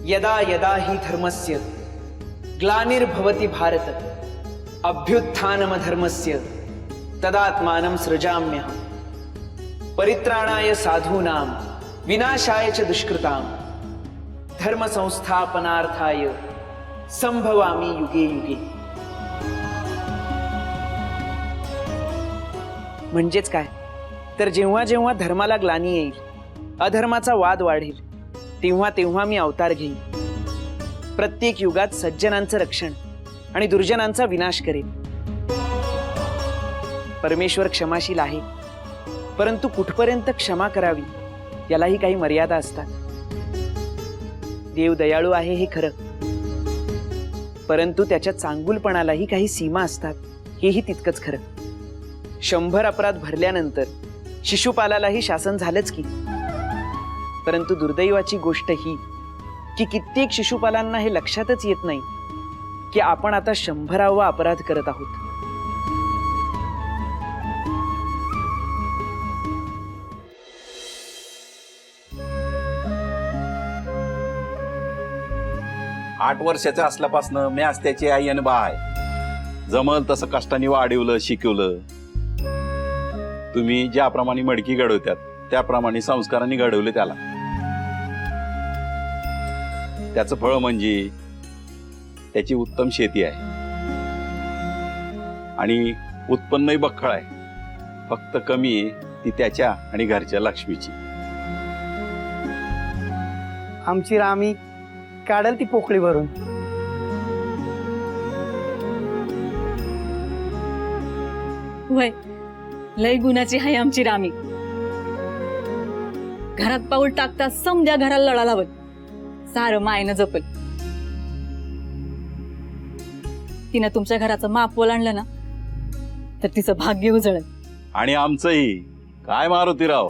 यदा यदा हि धर्मस्य ग्लानिर्भवति भारत अभ्युत्थानमधर्मस्य तदात्मानं सृजाम्यहम् परित्राणाय साधूनां विनाशाय च दुष्कृतां धर्म संस्थापनार्थाय संभवामि युगे युगे. म्हणजेच काय तर जेव्हा जेव्हा धर्माला ग्लानी येईल, अधर्माचा वाद वाढेल, तेव्हा तेव्हा मी अवतार घेईन. प्रत्येक युगात सज्जनांचं रक्षण आणि दुर्जनांचा विनाश करेन. परमेश्वर क्षमाशील आहे, परंतु कुठपर्यंत क्षमा करावी यालाही काही मर्यादा असतात. देव दयाळू आहे हे खरं, परंतु त्याच्या चांगुलपणालाही काही सीमा असतात हेही तितकंच खरं. 100 अपराध भरल्यानंतर शिशुपालालाही शासन झालंच की, परंतु दुर्दैवाची गोष्ट ही की कित्येक शिशुपालांना हे लक्षातच येत नाही की आपण आता 100वा अपराध करत आहोत. आठ वर्षाचा असल्यापासनं मी आज त्याची आई आणि बा आहे. जमल तसं कष्टाने वाढवलं, शिकवलं. तुम्ही ज्याप्रमाणे मडकी घडवतात त्याप्रमाणे संस्कारांनी घडवले त्याला. त्याचं फळ म्हणजे त्याची उत्तम शेती आहे आणि उत्पन्नही बख्खळ आहे. फक्त कमी आहे ती त्याच्या आणि घरच्या लक्ष्मीची. आमची रामी काढल ती पोकळी भरून. वय लय गुणाची आहे आमची रामी. घरात पाऊल टाकता समद्या घराला लढा लावत सारं मायनं जपल. तिनं तुमच्या घराचं माप ओलांडलं ना तर तिचं भाग्य उजळल. आणि आमचंही काय मारुतीराव.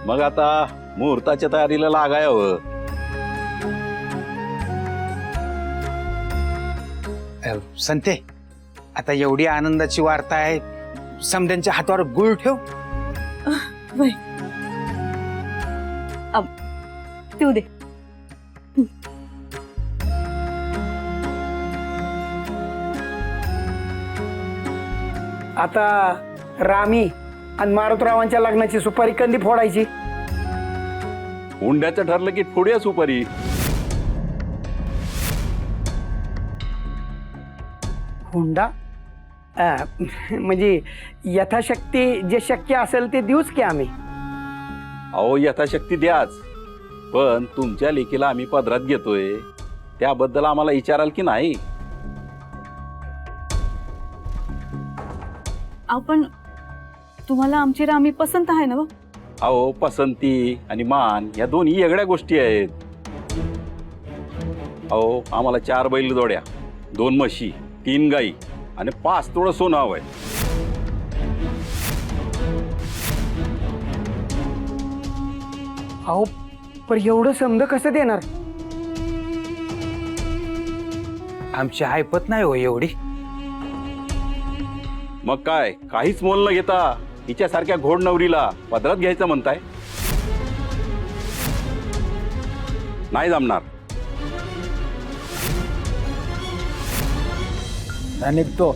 मग आता मुहूर्ताच्या तयारीला लागायवं. संते, आता एवढी आनंदाची वार्ता आहे, समद्यांच्या हातावर गुळ ठेव. वय देऊ दे. आता रामी आणि मारुतरावांच्या लग्नाची सुपारी कधी फोडायची? हुंड्याचं ठरलं की पुढे सुपारी. हुंडा म्हणजे यथाशक्ती जे शक्य असेल ते देऊच की आम्ही. अहो यथाशक्ती द्याच, पण तुमच्या लेकीला आम्ही पदरात घेतोय त्याबद्दल आम्हाला विचाराल की नाही? आपण तुम्हाला आमची रामी पसंत आहे ना? अहो पसंती आणि मान या दोन्ही वेगळ्या गोष्टी आहेत. अहो आम्हाला 4 बैल जोड्या, 2 म्हशी, 3 गाई आणि 5 तोळं सोनं हवंय. अहो पण एवढं समज कसं देणार? आमची ऐपत नाही हो एवढी. मग काय काहीच मोल न घेता हिच्यासारख्या घोड नवरीला पदरात घ्यायचं म्हणताय? नाही जमणार. निघतो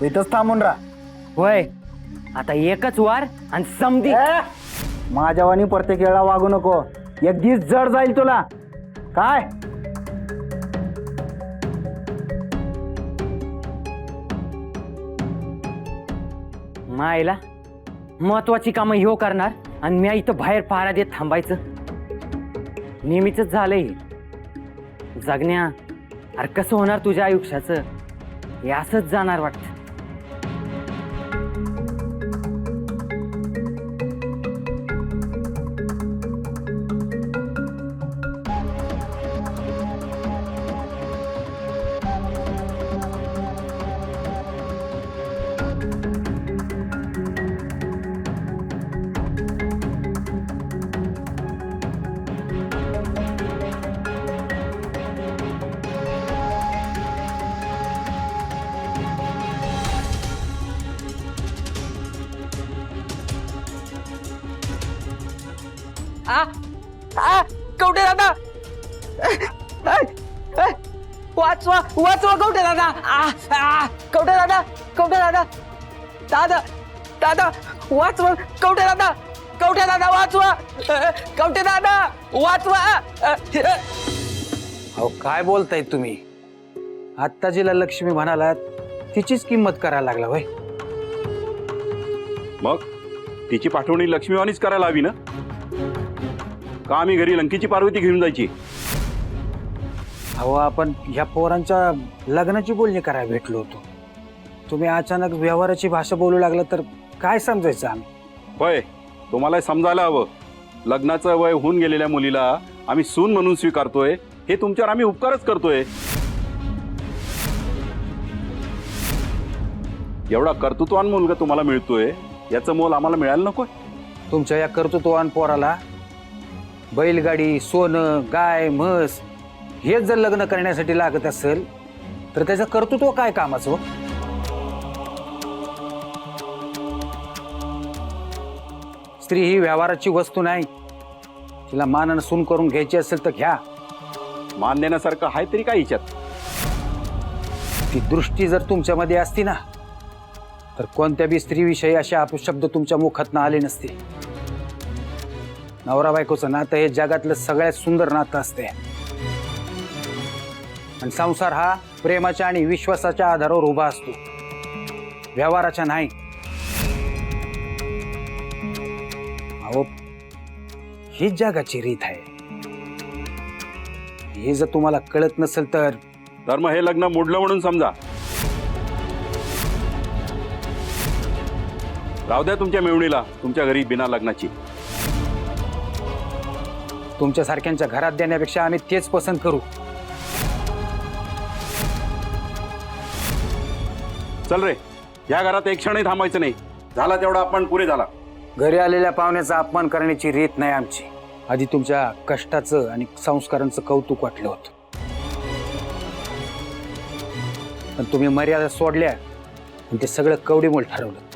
इथंच थांबून राहा. होय, आता एकच वार आणि समधी. माझ्यावानी प्रत्येक वेळा वागू नको. एक दिवस जड जाईल तुला. काय मायला महत्वाची कामं ह्यो करणार आणि मी इथं बाहेर पहारा देत थांबायचं? नेहमीच झालंय जगण्या. अरे कसं होणार तुझ्या आयुष्याचं? हे असंच जाणार वाटतं. कवठे दादा वाचवा वाचवा कवठे दादा कवठे दादा कवठे दादा दादा दादा वाचवा कवठे दादा वाचवा कवठे दादा वाचवा. अहो काय बोलताय तुम्ही? आत्ता जिला लक्ष्मी म्हणालात तिचीच किंमत करायला लागला होय. मग तिची पाठवणी लक्ष्मीवाणीच करायला हवी ना? का आम्ही घरी लंकीची पार्वती घेऊन जायची? अहो आपण ह्या पोरांच्या लग्नाची बोलणी करायला भेटलो होतो. तुम्ही अचानक व्यवहाराची भाषा बोलू लागला तर काय समजायचं आम्ही? होय, तुम्हाला समजायला हवं. लग्नाचं वय होऊन गेलेल्या मुलीला आम्ही सून म्हणून स्वीकारतोय, हे तुमच्यावर आम्ही उपकारच करतोय. एवढा कर्तृत्वान मुलगा तुम्हाला मिळतोय, याचं मोल आम्हाला मिळायला नको? तुमच्या या कर्तृत्वान पोराला बैलगाडी, सोनं, गाय, म्हस हेच जर लग्न करण्यासाठी लागत असेल तर त्याचं कर्तृत्व काय कामाचं? स्त्री ही व्यवहाराची वस्तू नाही. तिला मानानं सून करून घ्यायची असेल तर घ्या. मान देण्यासारखं आहे तरी काय हिच्यात? ती दृष्टी जर तुमच्यामध्ये असती ना तर कोणत्या बी स्त्रीविषयी असे अपशब्द तुमच्या मुखातनं आले नसते. नवरा बायकोचं नातं हे जगातलं सगळ्यात सुंदर नातं असते आणि संसार हा प्रेमाच्या आणि विश्वासाच्या आधारावर उभा असतो, व्यवहाराच्या नाही. अहो हीच जगाची रीत आहे. हे जर तुम्हाला कळत नसेल तर मग हे लग्न मोडलं म्हणून समजा. राहू द्या तुमच्या मेवणीला तुमच्या घरी बिना लग्नाची. तुमच्यासारख्यांच्या घरात देण्यापेक्षा आम्ही तेच पसंत करू. चल रे, या घरात एक क्षणही थांबायचं नाही. झाला तेवढा आपण पुरे झाला. घरी आलेल्या पाहुण्याचा अपमान करण्याची रीत नाही आमची. आधी तुमच्या कष्टाचं आणि संस्कारांचं कौतुक वाटलं होतं, पण तुम्ही मर्यादा सोडल्या आणि ते सगळं कवडीमोल ठरवलं.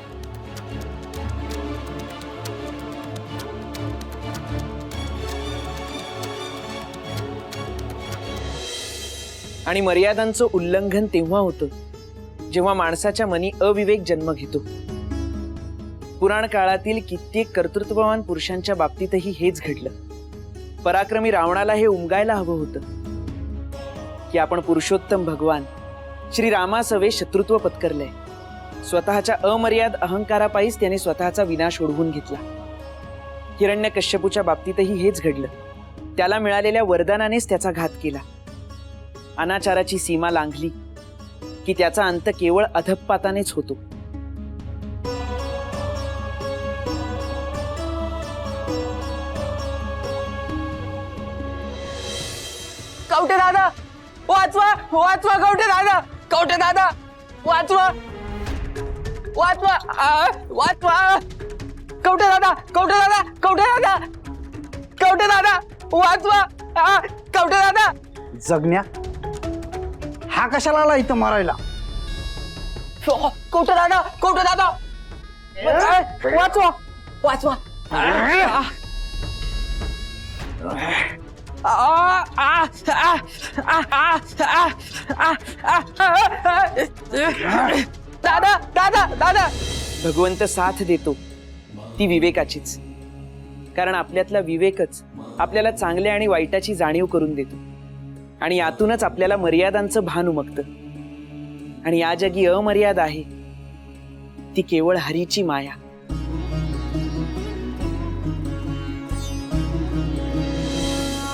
आणि मर्यादांचं उल्लंघन तेव्हा होतं जेव्हा माणसाच्या मनी अविवेक जन्म घेतो. पुराण काळातील कित्येक कर्तृत्ववान पुरुषांच्या बाबतीतही हेच घडलं. पराक्रमी रावणाला हे उमगायला हवं होतं की आपण पुरुषोत्तम भगवान श्रीरामासवे शत्रुत्व पत्करलंय. स्वतःच्या अमर्याद अहंकारापायीच त्याने स्वतःचा विनाश ओढवून घेतला. हिरण्यकश्यपूच्या बाबतीतही हेच घडलं. त्याला मिळालेल्या वरदानानेच त्याचा घात केला. अनाचाराची सीमा लांघली की त्याचा अंत केवळ अधःपातानेच होतो. कवठे दादा वाचवा वाचवा कवठे दादा वाचवा वाचवा वाचवा कवठे दादा वाचवा कवठे दादा. जगण्या हा कशाला आला इथं मारायला? कवठे दादा वाचवा वाचवा. दादा दादा दादा. भगवंत साथ देतो ती विवेकाचीच, कारण आपल्यातला विवेकच आपल्याला चांगल्या आणि वाईटाची जाणीव करून देतो आणि यातूनच आपल्याला मर्यादांचं भान उमगतं. आणि या जगी अमर्याद आहे ती केवळ हरीची माया.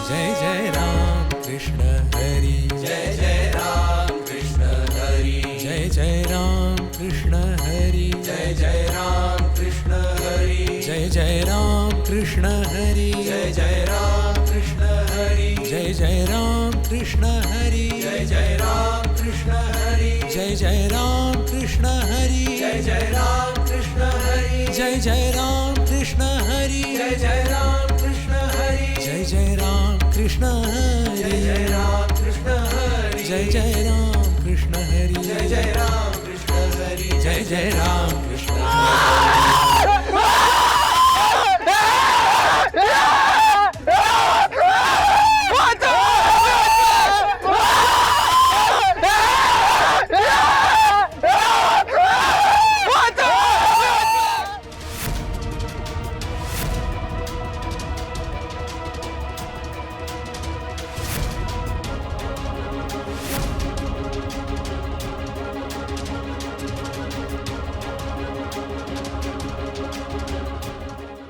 जय जय राम कृष्ण हरी, जय जय राम कृष्ण हरी, जय जय राम कृष्ण हरी, जय जय राम कृष्ण हरी, जय जय राम कृष्ण हरी, जय जय राम कृष्ण हरी, जय जय राम कृष्ण हरी, जय जय राम कृष्ण हरी, जय जय राम कृष्ण हरी, जय जय राम कृष्ण हरी, जय जय राम कृष्ण हरी, जय जय राम कृष्ण हरी, जय जय राम कृष्ण हरी, जय जय राम कृष्ण हरी, जय जय राम कृष्ण हरी, जय जय राम कृष्ण हरी, जय जय राम कृष्ण हरी.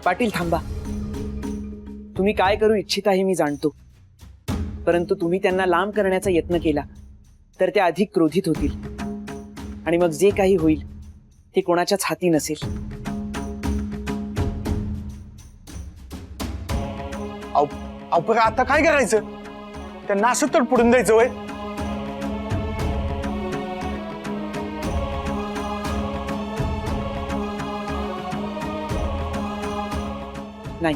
पाटील थांबा. तुम्ही काय करू इच्छिता हे मी जाणतो, परंतु तुम्ही त्यांना लांब करण्याचा यत्न केला तर ते अधिक क्रोधित होतील आणि मग जे काही होईल ते कोणाच्याच हाती नसेल. पण आता काय करायचं? त्यांना असं तडपडून द्यायचं वय? नाही,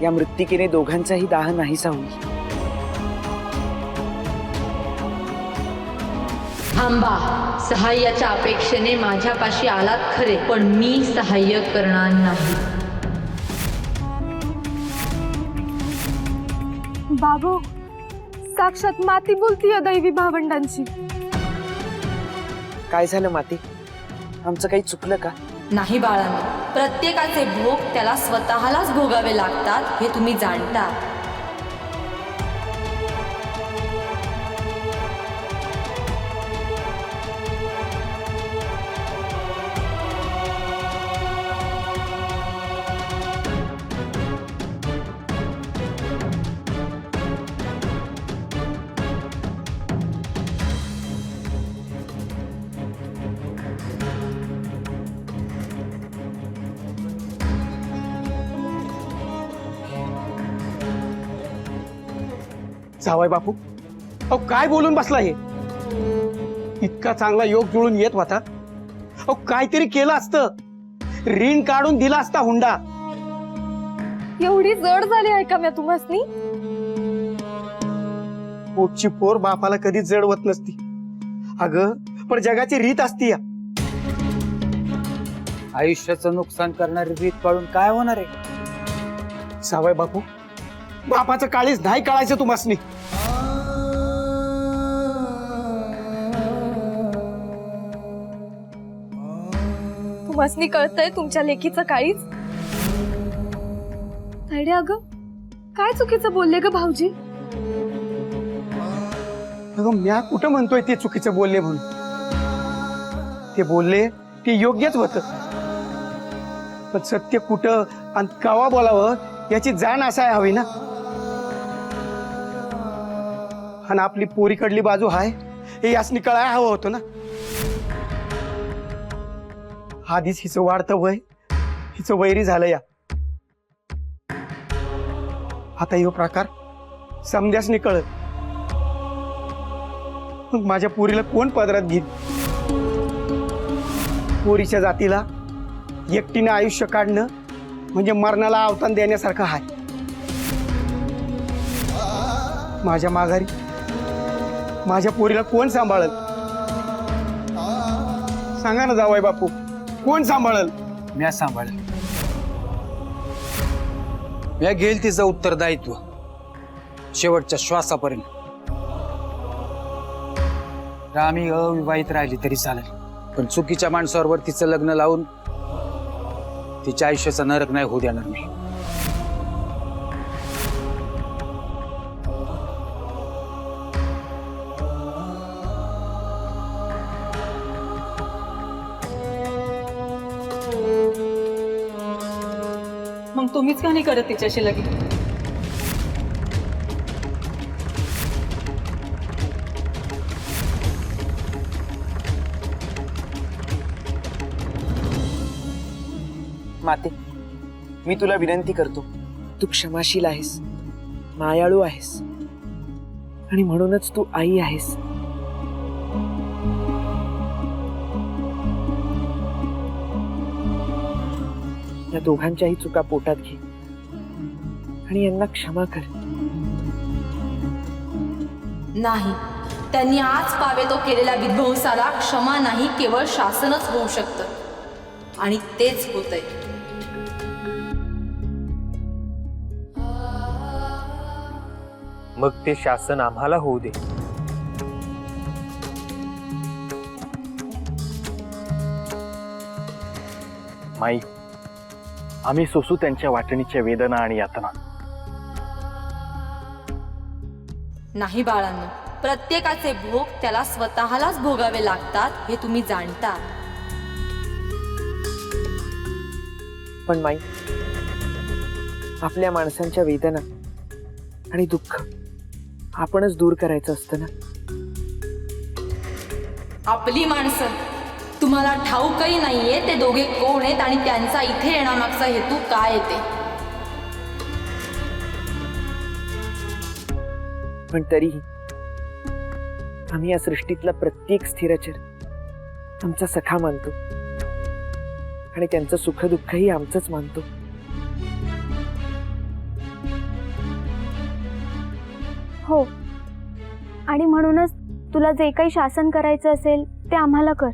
या मृत्तिकेने दोघांचाही दाह नाहीसा होईल. थांबा. सहाय्याच्या अपेक्षेने माझ्यापाशी आलात खरे, पण मी सहाय्य करणार नाही. बाबू, साक्षात माती बोलतीय दैवी भावंडांची. काय झालं माते? आमचं काही चुकलं का? नाही बाळांनो, प्रत्येकाचे भोग त्याला स्वतःलाच भोगावे लागतात हे तुम्ही जाणता. जावाय बापू, अहो काय बोलून बसला हे? इतका चांगला योग जुळून येत होता. अहो काहीतरी केलं असतं, ऋण काढून दिला असता हुंडा. एवढी जड झाली आहे का म्या तुम्हासनी? पोटची पोर बापाला कधीच जडवत नसती अगं, पण जगाची रीत असती. आयुष्याचं नुकसान करणारी रीत पाळून काय होणार आहे? जावाय बापू, बापाचं काळीच नाही कळायचं तुम्हासनी. तुम्हासनी कळतंय तुमच्या लेखीचं काळीच? तायडे, अगं काय चुकीचं बोलले ग भाऊजी? अगं म्या कुठं म्हणतोय ते चुकीचं बोलले म्हणून? ते बोलले ते योग्यच होतं, पण सत्य कुठं आणि केव्हा बोलावं याची जाण असाय हवी ना. आणि आपली पोरीकडली बाजू हाय हे यासनी कळायला हवं होतं ना. आधीच हिचं वाढतं वय, हिचं वैरी झालं या. आता ह्यो प्रकार समजासनी कळत, मग माझ्या पोरीला कोण पदरात घेईल? पोरीच्या जातीला एकटीने आयुष्य काढणं म्हणजे मरणाला अवतान देण्यासारखं आहे. माझ्या माघारी माझ्या पोरीला कोण सांभाळल? सांगा ना जावाय बापू, कोण सांभाळल? म्या सांभाळेल. म्या घेईल तिचं उत्तरदायित्व शेवटच्या श्वासापर्यंत. आम्ही अविवाहित राहिली तरी चालेल, पण चुकीच्या माणसावर तिचं लग्न लावून तिच्या आयुष्याचा नरक नाही होऊ देणार मी. मग तुम्हीच का नाही करत तिच्याशी लगेच? माते, मी तुला विनंती करतो, तू क्षमाशील आहेस, मायाळू आहेस आणि म्हणूनच तू आई आहेस. या दोघांच्याही चुका पोटात घे आणि यांना क्षमा कर. नाही, त्यांनी आज पावे तो केलेल्या विध्वंसाला क्षमा नाही, केवळ शासनच होऊ शकतं आणि तेच होतंय. मग ते शासन आम्हाला होऊ दे. माई, आम्ही सोसू त्यांच्या वाटणीच्या वेदना आणि यातना. नाही बाळांनो, प्रत्येकाचे भोग त्याला स्वतःलाच भोगावे लागतात हे तुम्ही जाणता. पण माई, आपल्या माणसांच्या वेदना आणि दुःख आपणच दूर करायचं असतं ना. आपली माणसं, तुम्हाला ठाऊकही नाहीये ते दोघे कोण आहेत आणि त्यांचा इथे येण्यामागचा हेतू काय येते. पण तरीही आम्ही या सृष्टीतला प्रत्येक स्थिरचर आमचा सखा मानतो आणि त्यांचं सुख दुःखही आमचंच मानतो. हो, आणि म्हणूनच तुला जे काही शासन करायचं असेल ते आम्हाला कर.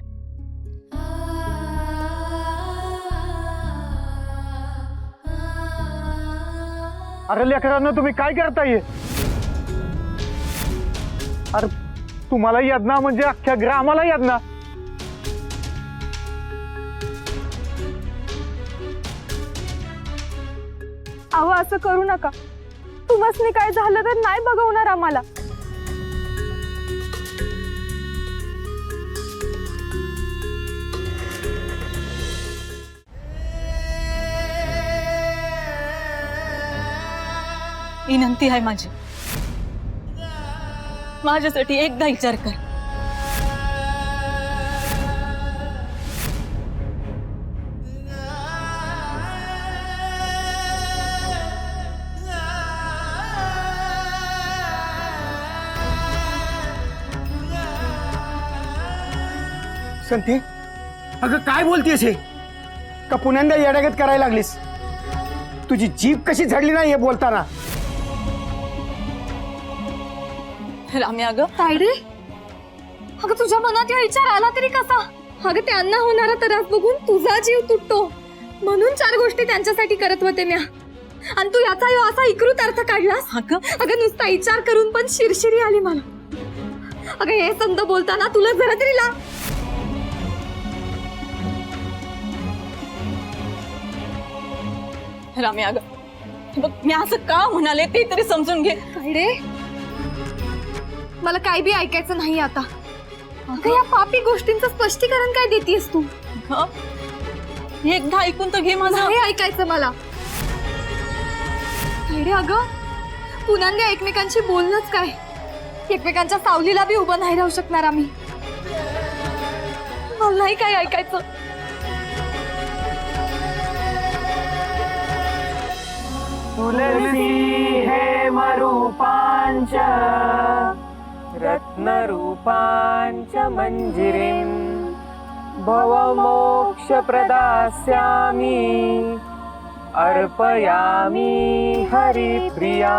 अरे लेकरांना तुम्ही काय करताय? अरे तुम्हाला यातना म्हणजे अख्ख्या ग्रामाला यातना. अहो, असं करू नका. तुम्हाला काय झालं तर नाही बघवणार आम्हाला. विनंती आहे माझी, माझ्यासाठी एकदा विचार कर. संते, अगं काय बोलतेस हे? का पुण्यांदा येड्यागत करायला लागलीस? तुझी जीभ कशी झडली नाही हे बोलताना? राम्या अगं, तायडे, अगं तुझ्या मनात या विचार आला तरी कसा? अगं त्यांना होणारा त्रास बघून तुझा जीव तुटतो म्हणून 4 गोष्टी त्यांच्यासाठी करत होते म्या, आणि तू याचा असा विकृत अर्थ काढलास. अगं नुसता विचार करून पण शिरशिरी आली मला. अगं हे संत बोलताना तुला जरा तरी ला. राम्या अगं, बघ मी असं का म्हणाले ते तरी समजून घे. तायडे, मला काय बी ऐकायचं नाही आता. अगं या पापी गोष्टींचं स्पष्टीकरण काय देतेस तू? एकदा ऐकून तर घे माझं. नाही ऐकायचं मला. तायडे, अगं पुन्हा एकमेकांशी बोलणंच काय, एकमेकांच्या सावलीला बी उभं नाही राहू शकणार आम्ही. मला नाही काय ऐकायचं. तुलसी हेम रूपांच रत्नरूपांच मंजिरीं भवमोक्ष प्रदास्यामि अर्पयामि हरिप्रिया.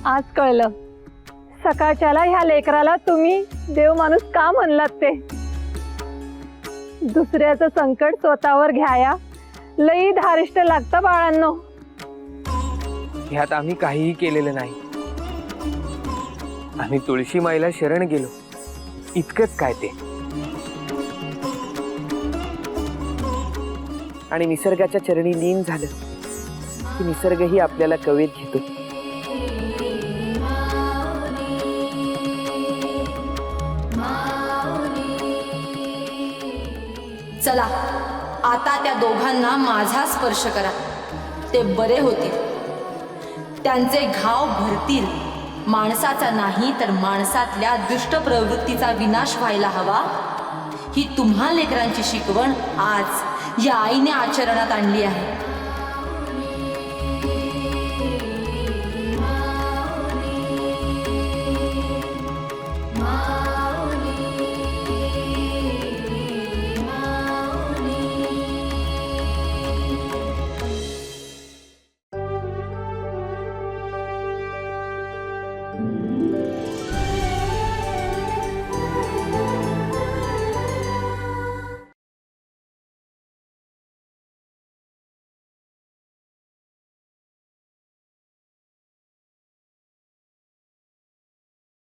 आज कळलं सकाळच्याला ह्या लेकराला तुम्ही देव माणूस का म्हणलात ते. दुसऱ्याचं संकट स्वतःवर घ्याया लई धारिष्ट लागतं बाळांनो. ह्यात आम्ही काहीही केलेलं नाही. आम्ही तुळशी माईला शरण गेलो, इतकंच काय ते. आणि निसर्गाच्या चरणी लीन झालं की निसर्गही आपल्याला कवेत घेतो. चला आता त्या दोघांना माझा स्पर्श करा. ते बरे होतील, त्यांचे घाव भरतील. माणसाचा नाही तर माणसातल्या दुष्ट प्रवृत्तीचा विनाश व्हायला हवा. ही तुम्हा लेकरांची शिकवण आज या आईने आचरणात आणली आहे.